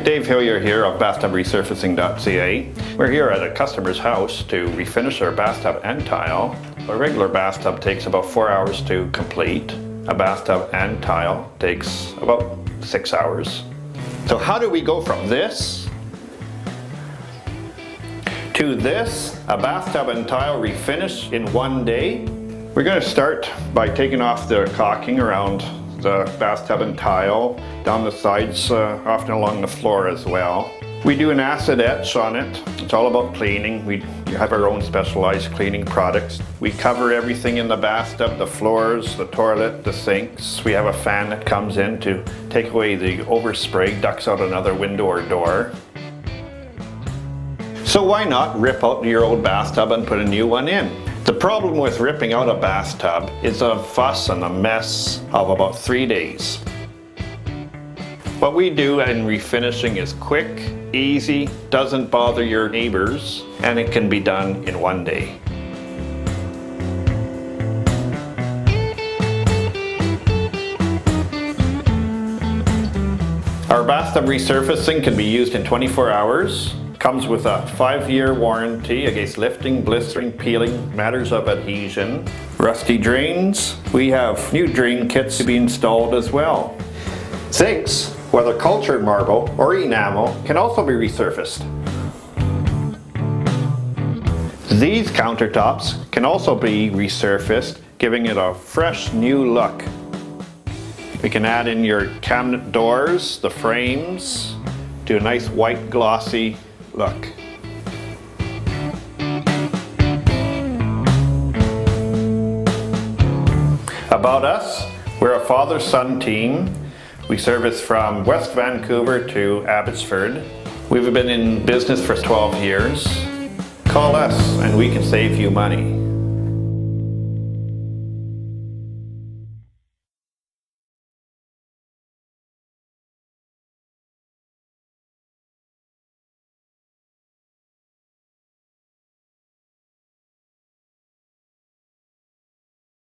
Dave Hillier here of BathtubResurfacing.ca. We're here at a customer's house to refinish their bathtub and tile. A regular bathtub takes about 4 hours to complete. A bathtub and tile takes about 6 hours. So how do we go from this to this, a bathtub and tile refinish in 1 day? We're going to start by taking off the caulking around the bathtub and tile, down the sides, often along the floor as well. We do an acid etch on it. It's all about cleaning. We have our own specialized cleaning products. We cover everything in the bathtub, the floors, the toilet, the sinks. We have a fan that comes in to take away the overspray, ducks out another window or door. So why not rip out your old bathtub and put a new one in? The problem with ripping out a bathtub is a fuss and a mess of about 3 days. What we do in refinishing is quick, easy, doesn't bother your neighbors, and it can be done in 1 day. Our bathtub resurfacing can be used in 24 hours. Comes with a 5-year warranty against lifting, blistering, peeling, matters of adhesion. Rusty drains, we have new drain kits to be installed as well. Sinks, whether cultured marble or enamel, can also be resurfaced. These countertops can also be resurfaced, giving it a fresh new look. We can add in your cabinet doors, the frames, do a nice white glossy look. About us, we're a father-son team. We service from West Vancouver to Abbotsford. We've been in business for 12 years. Call us and we can save you money.